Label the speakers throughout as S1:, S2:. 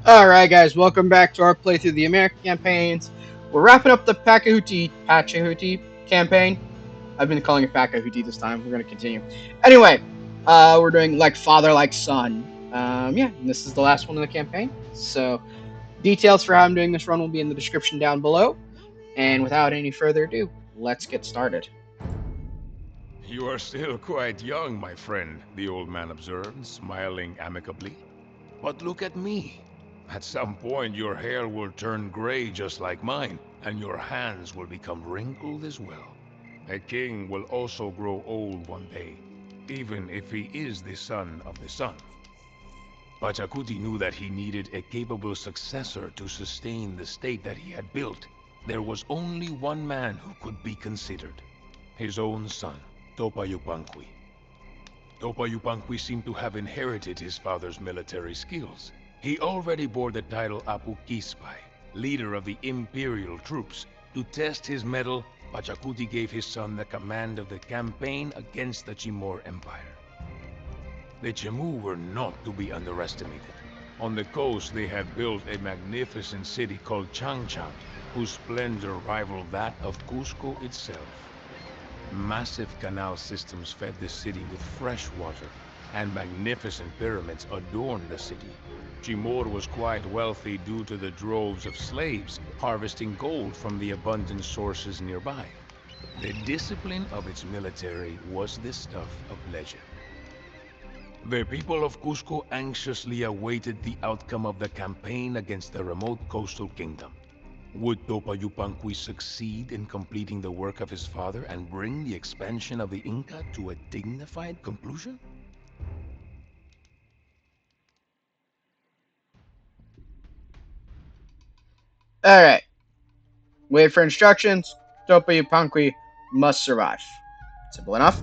S1: Alright guys, welcome back to our playthrough of the American campaigns. We're wrapping up the Pachacuti campaign. I've been calling it Pachacuti this time. We're going to continue. Anyway, we're doing like father, like son. Yeah, and this is the last one of the campaign. So, details for how I'm doing this run will be in the description down below. And without any further ado, let's get started.
S2: You are still quite young, my friend, the old man observed, smiling amicably. But look at me. At some point, your hair will turn gray just like mine, and your hands will become wrinkled as well. A king will also grow old one day, even if he is the son of the sun. Pachacuti knew that he needed a capable successor to sustain the state that he had built. There was only one man who could be considered: his own son, Topa Yupanqui. Topa Yupanqui seemed to have inherited his father's military skills. He already bore the title Apu Kispai, leader of the imperial troops. To test his mettle, Pachacuti gave his son the command of the campaign against the Chimor Empire. The Chimu were not to be underestimated. On the coast, they had built a magnificent city called Changchang, whose splendor rivaled that of Cusco itself. Massive canal systems fed the city with fresh water, and magnificent pyramids adorned the city. Chimor was quite wealthy due to the droves of slaves harvesting gold from the abundant sources nearby. The discipline of its military was the stuff of legend. The people of Cusco anxiously awaited the outcome of the campaign against the remote coastal kingdom. Would Topa Yupanqui succeed in completing the work of his father and bring the expansion of the Inca to a dignified conclusion?
S1: Alright, wait for instructions. Topa Yupanqui must survive. Simple enough.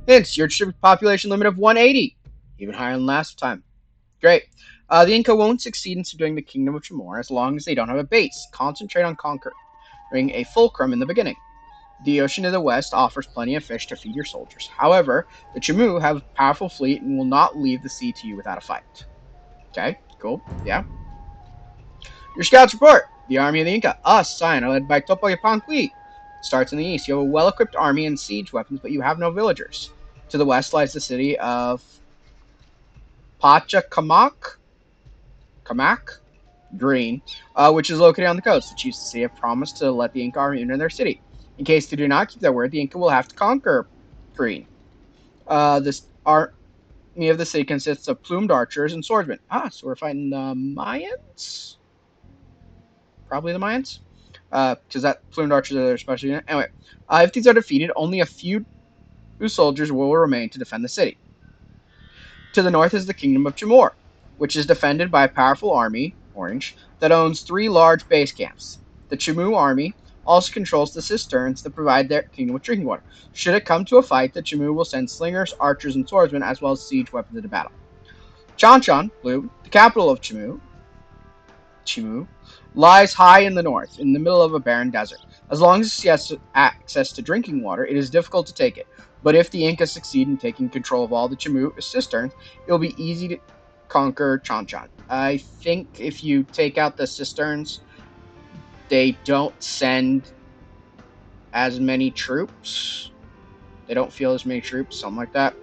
S1: Hence, your population limit of 180. Even higher than last time. Great. The Inca won't succeed in subduing the kingdom of Chamor as long as they don't have a base. Concentrate on conquering a fulcrum in the beginning. The ocean to the west offers plenty of fish to feed your soldiers. However, the Chamu have a powerful fleet and will not leave the sea to you without a fight. Okay, cool. Yeah. Your scouts report. The army of the Inca, us, Scion, are led by Topo Yupanqui. Starts in the east. You have a well-equipped army and siege weapons, but you have no villagers. To the west lies the city of Pachacuti Green, which is located on the coast. The chiefs of the city have promised to let the Inca army enter their city. In case they do not keep their word, the Inca will have to conquer Green. This army of the city consists of plumed archers and swordsmen. So we're fighting the Mayans? Probably the Mayans? Because that plumed archers are their special unit. Anyway, if these are defeated, only a few soldiers will remain to defend the city. To the north is the kingdom of Chimor, which is defended by a powerful army, Orange, that owns 3 large base camps. The Chimu army also controls the cisterns that provide their kingdom with drinking water. Should it come to a fight, the Chimu will send slingers, archers, and swordsmen, as well as siege weapons into battle. Chanchan, Blue, the capital of Chimu, lies high in the north, in the middle of a barren desert. As long as it has access to drinking water, it is difficult to take it. But if the Incas succeed in taking control of all the Chimu cisterns, it will be easy to conquer Chanchan. I think if you take out the cisterns, they don't send as many troops. They don't feel as many troops, something like that.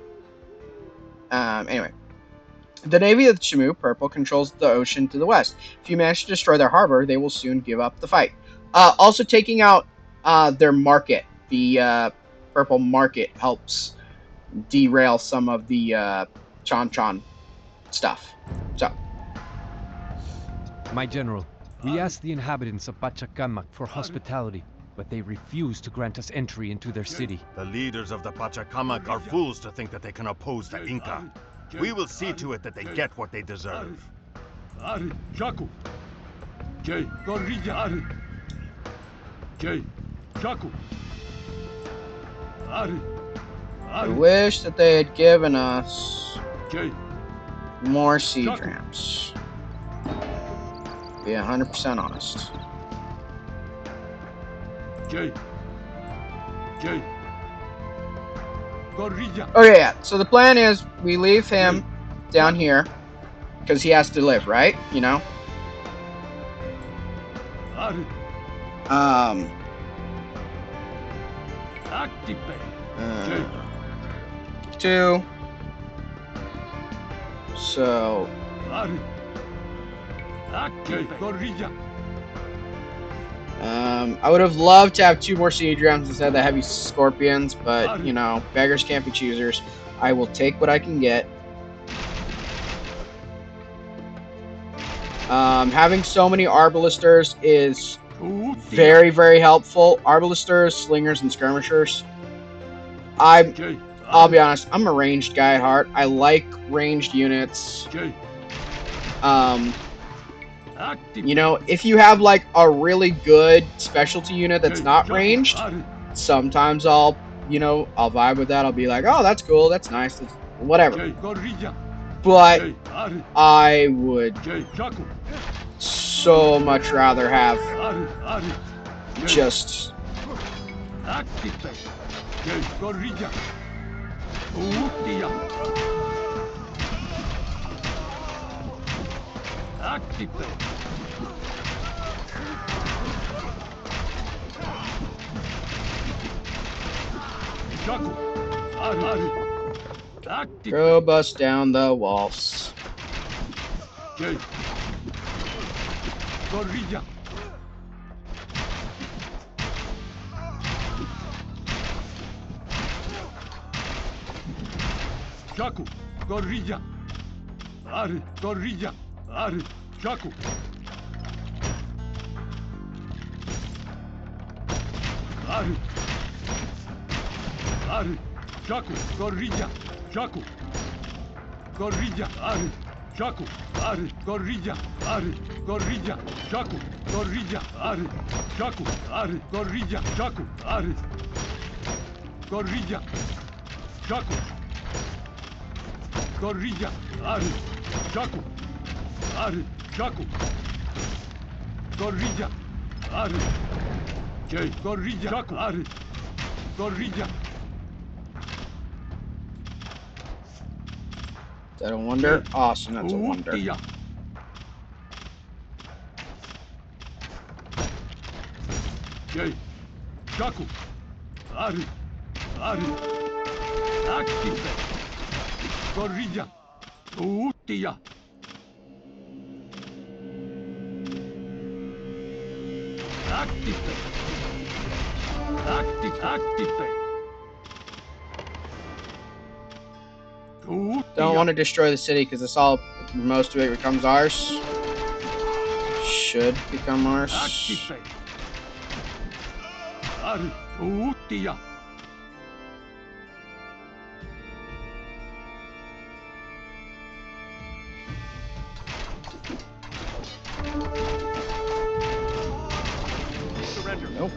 S1: Anyway. The navy of the Chimu, purple, controls the ocean to the west. If you manage to destroy their harbor, they will soon give up the fight. Also, taking out their market, the purple market, helps derail some of the Chanchan stuff. So,
S3: My general, we asked the inhabitants of Pachacamac for hospitality, but they refuse to grant us entry into their city.
S4: The leaders of the Pachacamac are fools to think that they can oppose the Inca. We will see to it that they get what they deserve.
S1: I wish that they had given us more siege ramps. Be 100% honest. Okay, yeah. So the plan is we leave him down here. because he has to live, right? You know. Um. Two. So. I would have loved to have 2 more siege rams instead of the heavy scorpions, but you know, beggars can't be choosers. I will take what I can get. Having so many arbalisters is very, very helpful. Arbalisters, slingers, and skirmishers. I'll be honest, I'm a ranged guy at heart. I like ranged units. You know, if you have like a really good specialty unit that's not ranged, sometimes I'll vibe with that. I'll be like, oh, that's cool, that's nice, that's whatever. But I would so much rather have just go bust down the walls.
S4: Jaku, Gorilla. Are, Gorilla. Are, Jaku. Are. Are, Jaku, Gorilla. Jaku. Gorilla. Are, Jaku. Are, Gorilla. Are, Gorilla. Jaku. Gorilla. Are, Jaku. Are, Gorilla. Jaku. Are. Gorilla. Jaku. Gorilla, Are, Jaku, Are, Jaku, Gorilla, Are, Gorilla, Jaku, Are, Gorilla.
S1: Is that a wonder? Awesome, that's a wonder.
S4: Jaku, Are, Active. Gorilla. Utia. Active.
S1: Don't want to destroy the city because it's all, most of it becomes ours. Should become ours.
S4: Utia.
S1: Nope.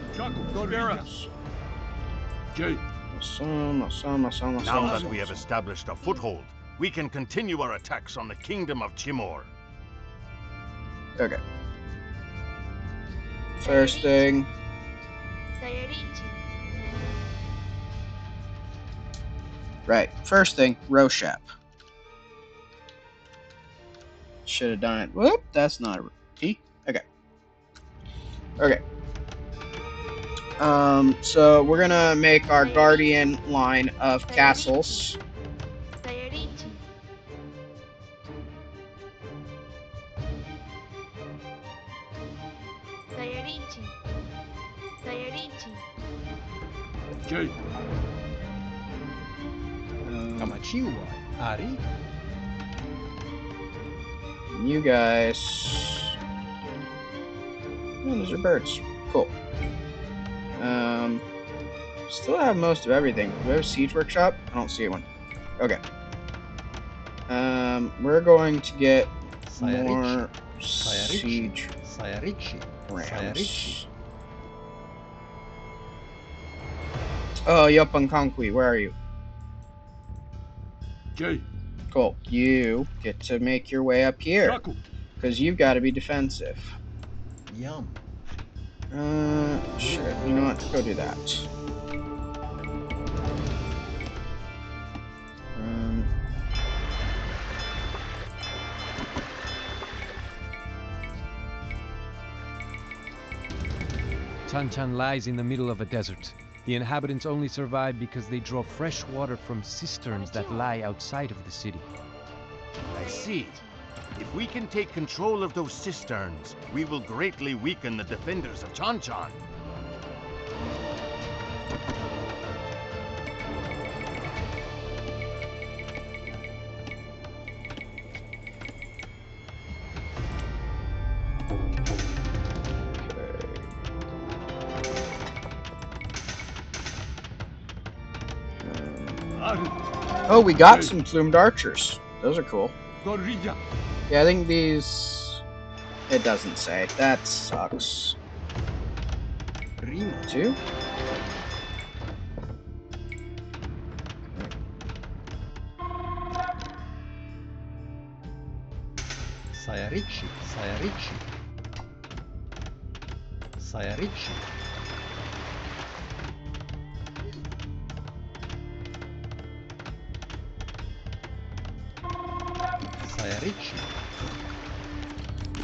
S4: Now that we have established a foothold, we can continue our attacks on the kingdom of Chimor.
S1: Okay. First thing. Right. First thing, Roshap. Should have done it. Whoop, that's not a T. Okay. Okay. So we're gonna make our guardian line of castles.
S3: Ari?
S1: You guys. Oh, those are birds. Cool. Still have most of everything. Do we have a siege workshop? I don't see one. Okay. We're going to get more siege rams. Oh, Yupanqui, where are you? Cool. You get to make your way up here because you've got to be defensive.
S5: Yum.
S1: Shit. You know what? Go do that.
S3: Chanchan lies in the middle of a desert. The inhabitants only survive because they draw fresh water from cisterns that lie outside of the city.
S4: I see. If we can take control of those cisterns, we will greatly weaken the defenders of Chanchan.
S1: Oh, we got some plumed archers. Those are cool. Yeah, I think these... It doesn't say. That sucks. Rima, too?
S5: Sayarichi, Sayarichi. Sayarichi. Sayarichi.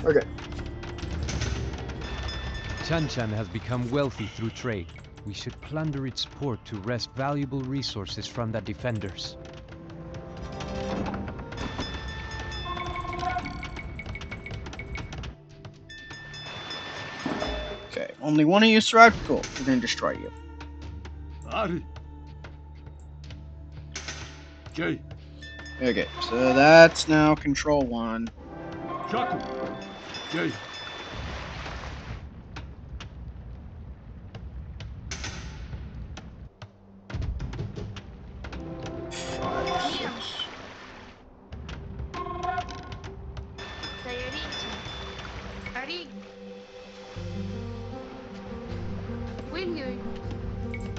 S1: Okay.
S3: Chanchan has become wealthy through trade. We should plunder its port to wrest valuable resources from the defenders.
S1: Okay, only one of you survived? Cool, we're gonna destroy you. Okay, so that's now control 1.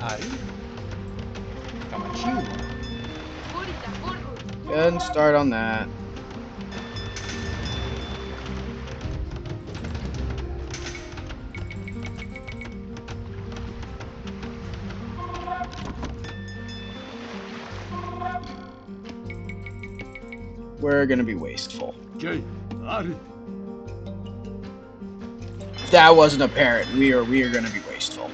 S5: Ari. Kamachino.
S1: Go ahead and start on that. We're gonna be wasteful. That wasn't apparent. We are gonna be wasteful.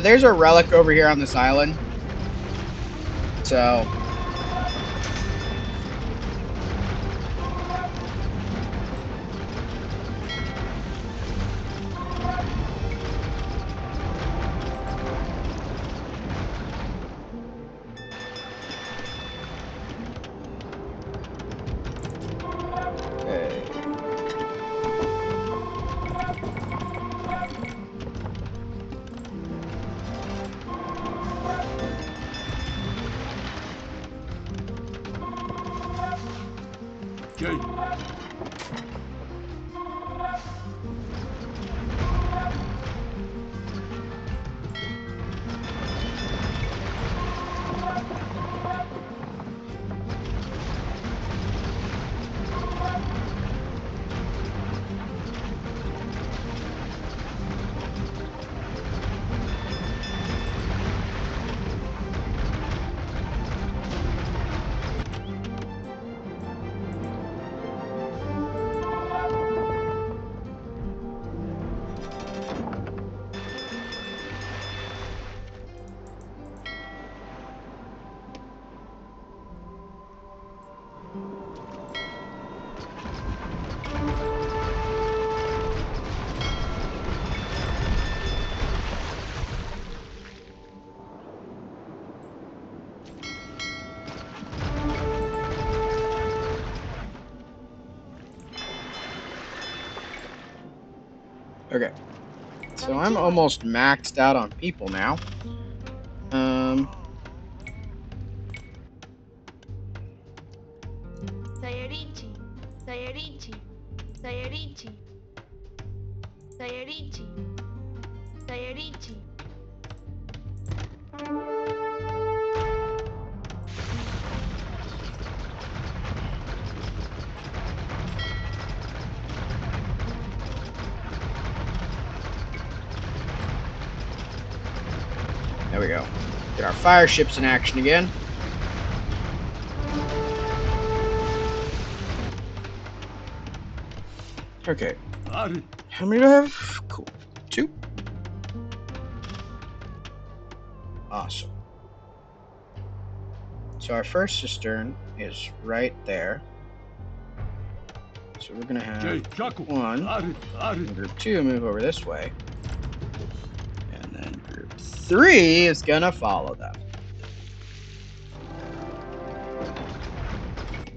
S1: There's a relic over here on this island. So... Okay. So I'm almost maxed out on people now.
S6: Sayarichi, Sayarichi, Sayarichi, Sayarichi, Sayarichi.
S1: There we go. Get our fire ships in action again. Okay. How many do I have? Cool. 2. Awesome. So our first cistern is right there. So we're gonna have group 1 and group 2 move over this way. And then group 3 is gonna follow them.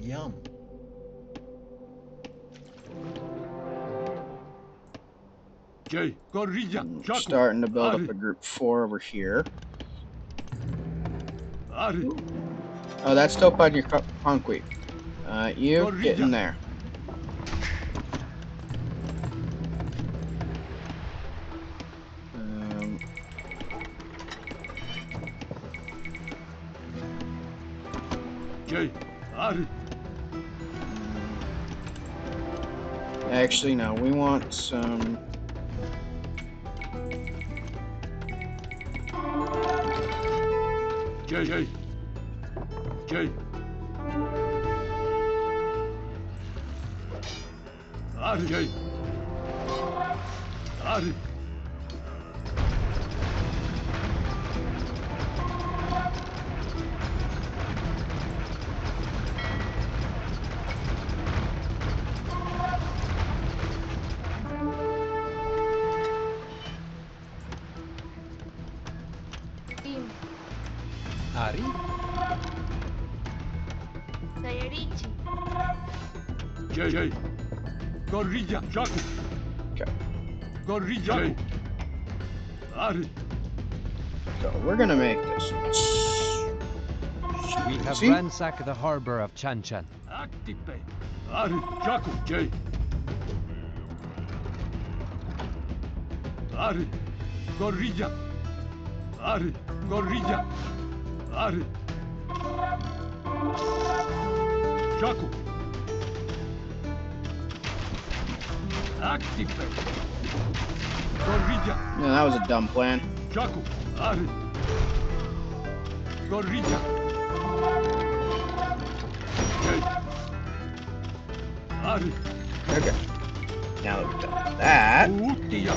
S5: Yum.
S1: Starting to build up a group 4 over here. Oh, that's Topa Yupanqui. You get in there. Actually, no. We want some.
S6: Tim.
S5: Ari.
S6: Sayarichi.
S1: So we're gonna make this.
S3: We have
S1: See?
S3: ransacked the harbor of Chanchan.
S1: No, that was a dumb plan. Okay. Now that we've done that,
S5: Rima.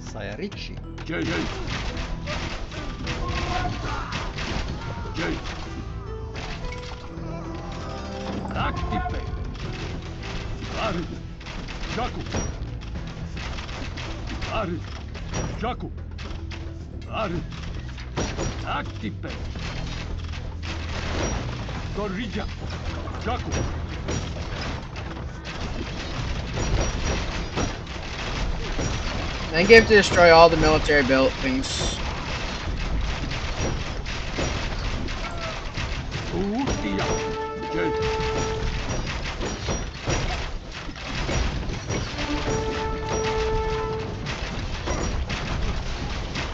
S5: Sayarichi.
S1: then give to destroy all the military buildings.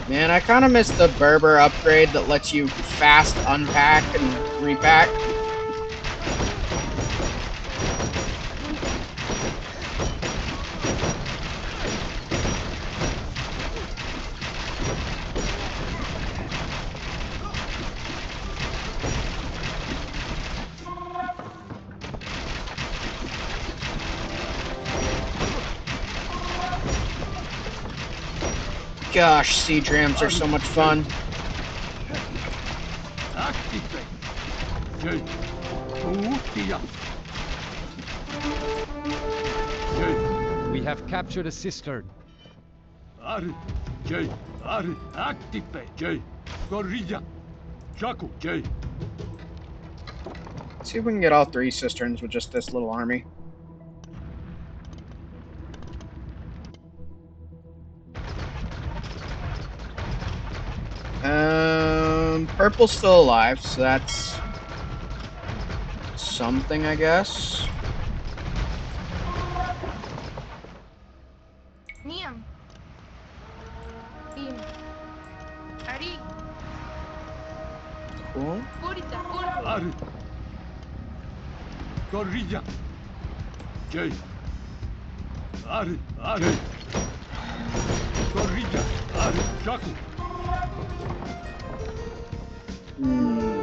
S1: Man, I kind of missed the Berber upgrade that lets you fast unpack and repack. Gosh, siege rams are so much fun.
S3: We have captured a cistern.
S1: See if we can get all 3 cisterns with just this little army. purple's still alive, so that's something, I guess.
S6: Niam. Im. Ari.
S1: Cool.
S6: Purita. Urru.
S4: Ari. Gorilla. Jay. Ari. Ari. Gorilla. Ari. Jaku.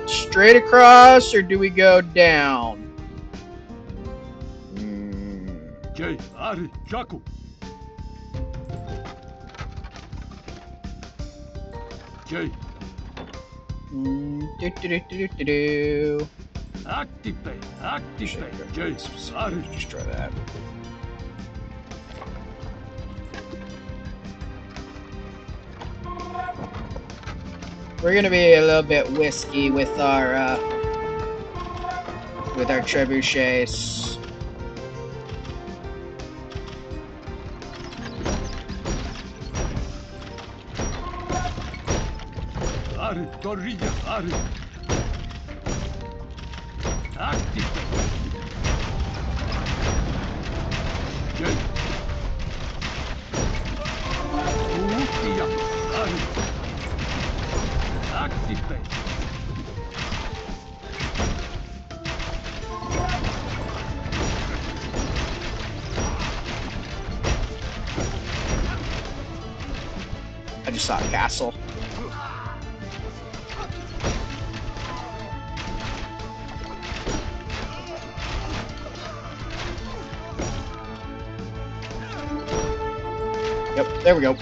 S1: Straight across, or do we go down?
S4: Jay. Ari. Jaku. Jay.
S1: Do.
S4: Activate. Activate. Jay. Ari.
S1: Just try that. We're gonna be a little bit whiskey with our trebuchets.
S4: Ari. Gorilla. Ari. Activate. Jay. Utia. Ari. Activate.
S1: I just saw a castle. Yep, there we go.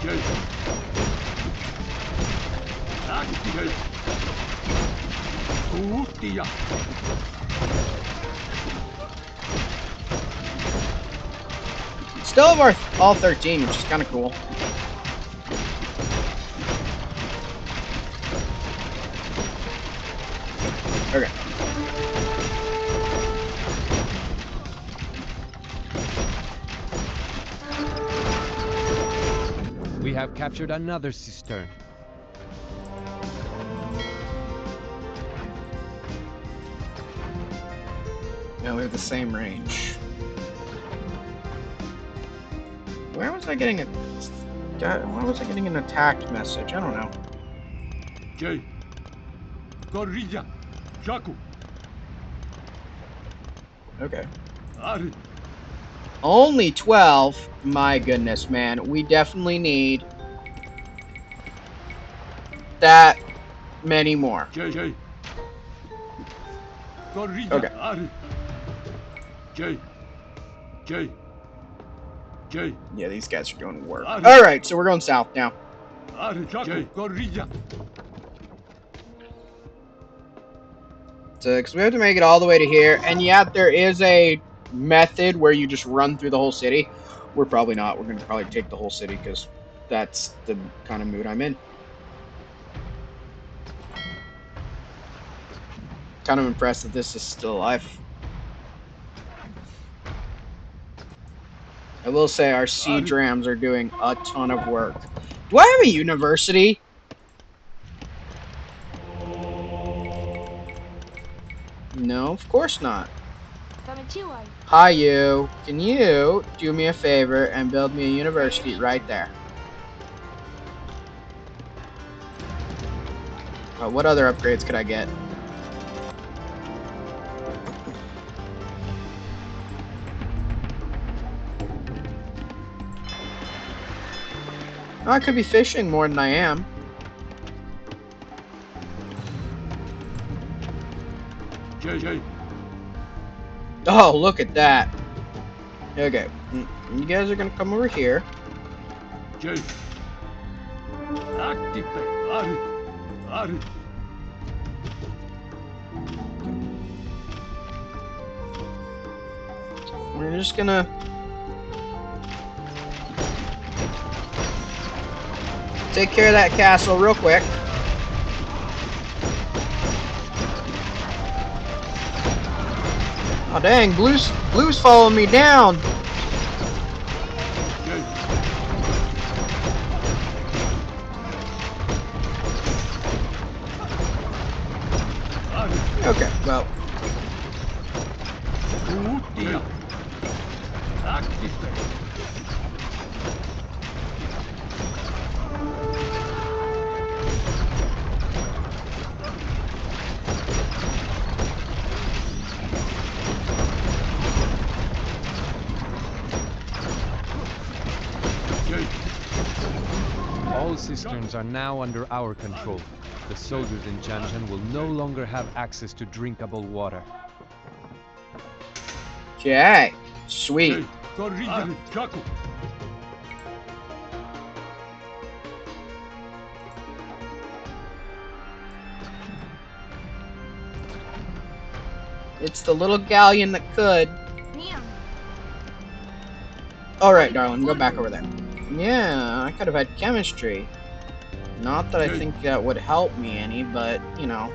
S4: Jay. Activate. Utia.
S1: Still have all 13, which is kind of cool. Okay.
S3: We have captured another cistern.
S1: Now we have the same range. Where was I getting why was I getting an attack message? I don't know.
S4: Jay. Gorilla. Jaku.
S1: Okay.
S4: Ari.
S1: Only 12? My goodness, man. We definitely need that many more.
S4: Jay. Gorilla.
S1: Okay.
S4: Ari. Jay.
S1: Yeah, these guys are doing work.
S4: Ari.
S1: Alright, so we're going south now.
S4: Ari. Jaku. Gorilla.
S1: So, because we have to make it all the way to here. And yet, there is a method where you just run through the whole city. We're probably not. We're going to probably take the whole city because that's the kind of mood I'm in. Kind of impressed that this is still alive. I will say our siege rams are doing a ton of work. Do I have a university? No, of course not.
S6: Kamichiwai.
S1: Hi, you. Can you do me a favor and build me a university right there? What other upgrades could I get? Oh, I could be fishing more than I am.
S4: Jay.
S1: Oh, look at that. Okay, you guys are gonna come over here.
S4: Jay. Activate. Ari.
S1: we're just gonna... take care of that castle real quick. Oh dang, Blue's following me down. Okay, well.
S3: All cisterns are now under our control. The soldiers in Janjan will no longer have access to drinkable water.
S1: Okay, sweet. It's the little galleon that could.
S6: Niam.
S1: Alright, darling, go back over there. Yeah, I could have had chemistry. Not that I think that would help me any, but, you know.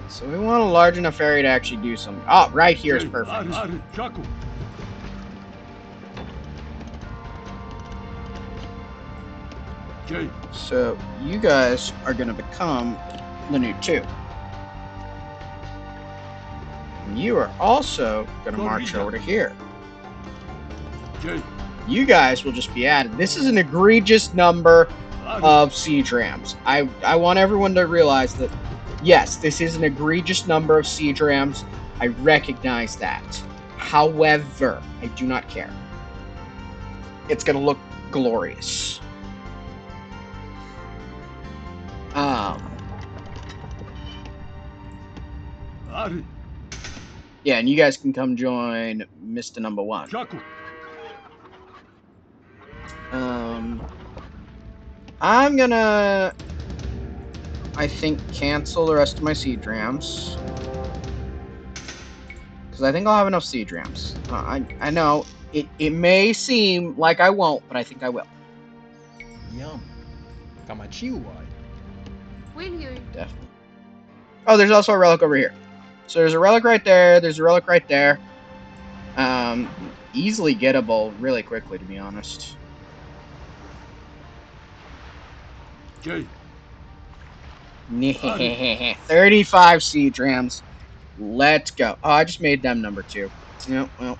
S1: So we want a large enough area to actually do something. Oh, right here is perfect. So you guys are going to become the new 2. And you are also going to march over to here. You guys will just be added. This is an egregious number of siege rams. I want everyone to realize that, yes, this is an egregious number of siege rams. I recognize that. However, I do not care. It's going to look glorious. Yeah, and you guys can come join Mr. Number 1. I'm gonna, I think, cancel the rest of my siege rams. Because I think I'll have enough siege rams. I know, it may seem like I won't, but I think I will.
S5: Yum. Kamachiwai.
S6: Will you?
S1: Definitely. Oh, there's also a relic over here. So there's a relic right there, there's a relic right there. Easily gettable really quickly, to be honest. 35 siege rams. Let's go. Oh, I just made them number 2. Yep, well.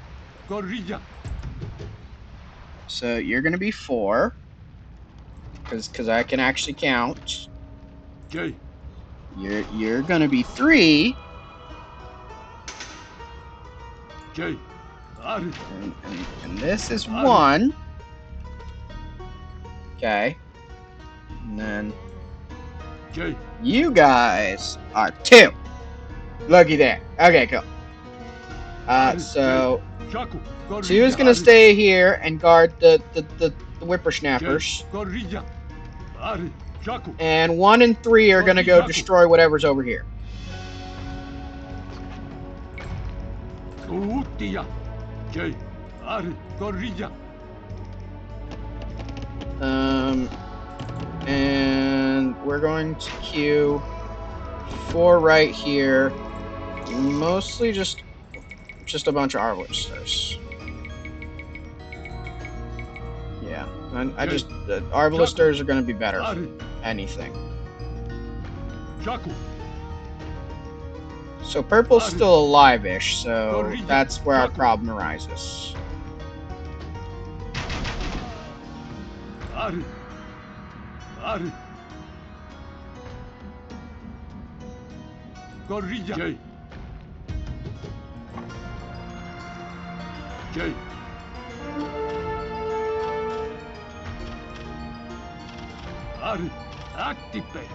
S1: So you're gonna be 4. Because I can actually count. You're gonna be 3. And this is 1. Okay. And then you guys are 2. Looky there. Okay, cool. So 2 is gonna stay here and guard the whippersnappers. And 1 and 3 are gonna go destroy whatever's over here. And we're going to queue 4 right here. Mostly just a bunch of Arbalisters. Yeah, I just Arbalisters are going to be better for anything. So purple's still alive-ish, so that's where our problem arises.
S4: Activate.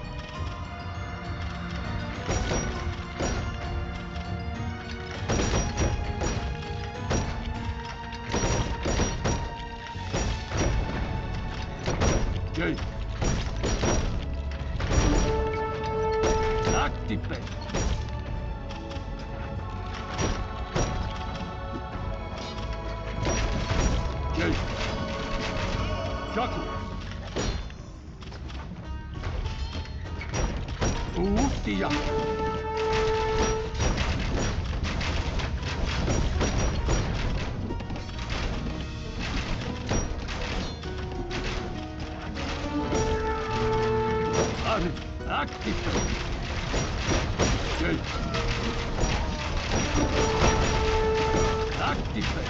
S4: Activate. Jay. Jaku. Utia. Activate. Jay. Activate.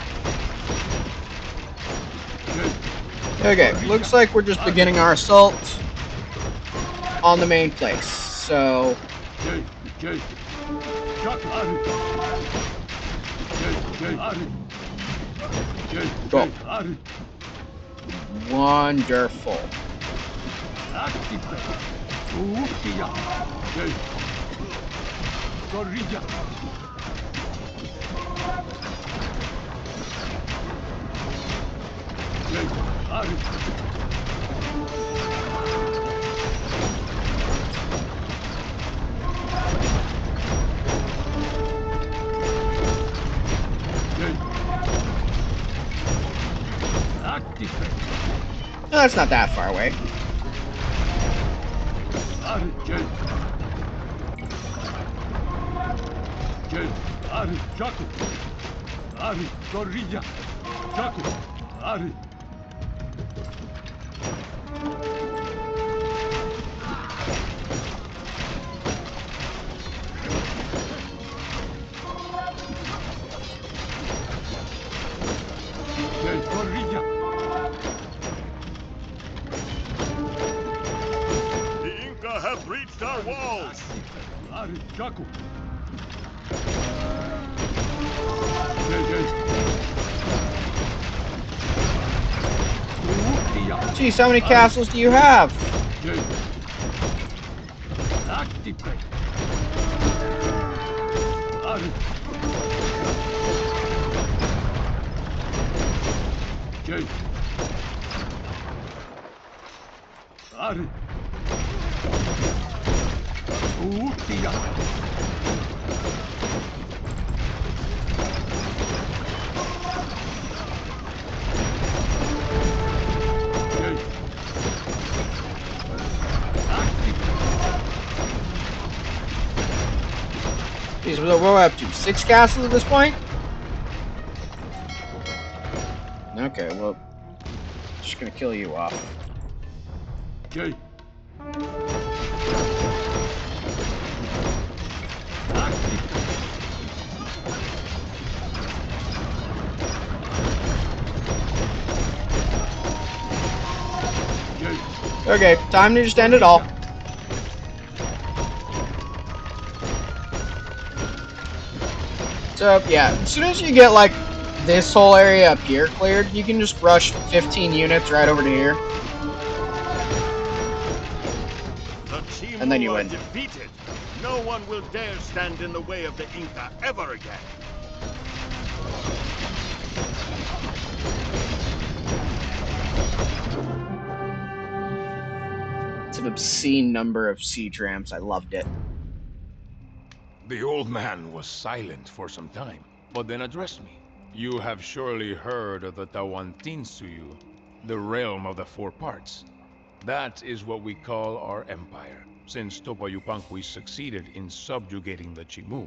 S1: Okay, looks like we're just beginning our assault on the main place. So, go. Wonderful. No, that's not that far away.
S2: The Inca have breached our walls!
S1: Geez, how many castles do you have? Geez, what are we up to? 6 castles at this point? Okay, well, just gonna kill you off. Okay, time to just end it all. So, yeah, as soon as you get, like, this whole area up here cleared, you can just rush 15 units right over to here.
S4: The Chimor
S1: And then you
S4: are
S1: win.
S4: defeated. No one will dare stand in the way of the Inca ever again.
S1: It's an obscene number of siege ramps. I loved it.
S2: The old man was silent for some time, but then addressed me. You have surely heard of the Tawantinsuyu, the realm of the 4 parts. That is what we call our empire, since Topa Yupanqui succeeded in subjugating the Chimu.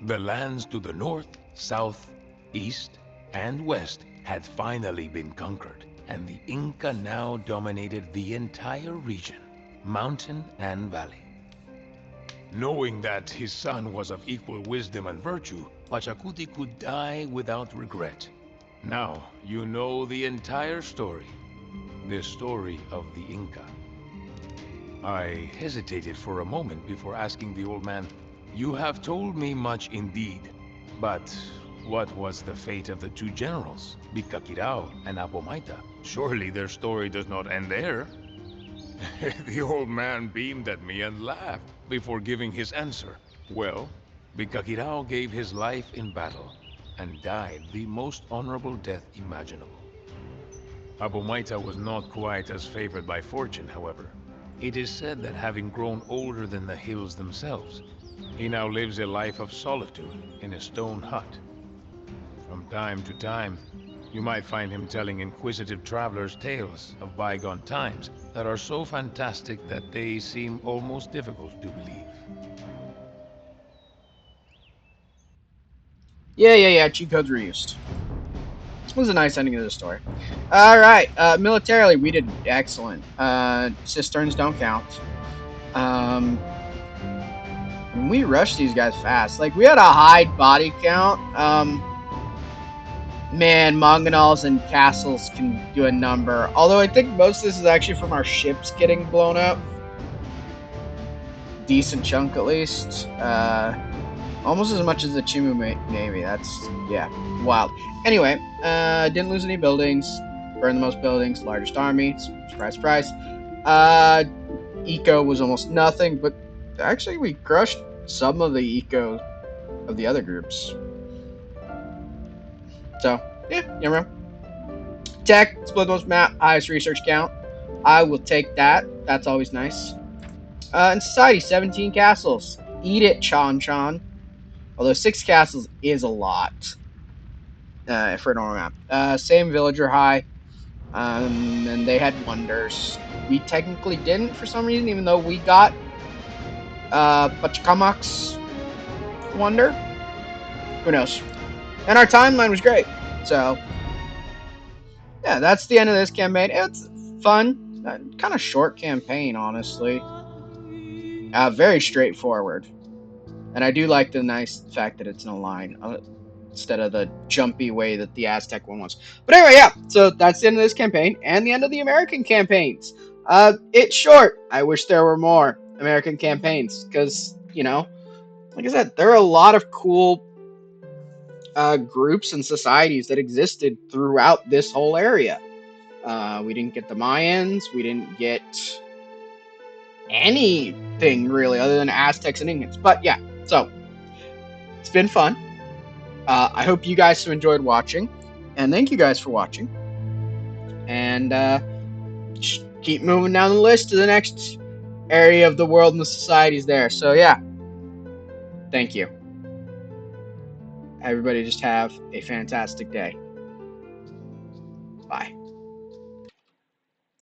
S2: The lands to the north, south, east, and west had finally been conquered, and the Inca now dominated the entire region, mountain and valley. Knowing that his son was of equal wisdom and virtue, Pachacuti could die without regret. Now, you know the entire story. The story of the Inca. I hesitated for a moment before asking the old man, "You have told me much indeed, but what was the fate of the 2 generals, Bicaquirao and Apomaita? Surely their story does not end there." The old man beamed at me and laughed before giving his answer. Well, Bicaquirao gave his life in battle and died the most honorable death imaginable. Apomaita was not quite as favored by fortune, however. It is said that having grown older than the hills themselves, he now lives a life of solitude in a stone hut. From time to time, you might find him telling inquisitive travelers tales of bygone times that are so fantastic that they seem almost difficult to believe.
S1: Yeah. Cheat codes were used. This was a nice ending to the story. All right. Militarily, we did excellent. Cisterns don't count. We rushed these guys fast. Like, we had a high body count. Man, Mongolols and castles can do a number. Although I think most of this is actually from our ships getting blown up. Decent chunk, at least. Almost as much as the Chimu Navy. That's, yeah, wild. Anyway, didn't lose any buildings. Burned the most buildings. Largest army. Surprise, surprise. Eco was almost nothing, but actually we crushed some of the eco of the other groups. So, yeah, you know. Tech, split most map, highest research count. I will take that. That's always nice. In society, 17 castles. Eat it, Chan Chan. Although 6 castles is a lot for a normal map. Same villager high. And they had wonders. We technically didn't for some reason, even though we got Pachacuti wonder. Who knows? And our timeline was great. So, yeah, that's the end of this campaign. It's fun. Kind of short campaign, honestly. Very straightforward. And I do like the nice fact that it's in a line instead of the jumpy way that the Aztec one was. But anyway, yeah. So that's the end of this campaign and the end of the American campaigns. It's short. I wish there were more American campaigns because, you know, like I said, there are a lot of cool groups and societies that existed throughout this whole area. We didn't get the Mayans. We didn't get anything really other than Aztecs and Incans. But yeah, so it's been fun. I hope you guys have enjoyed watching, and thank you guys for watching. And just keep moving down the list to the next area of the world and the societies there. So yeah, thank you. Everybody just have a fantastic day.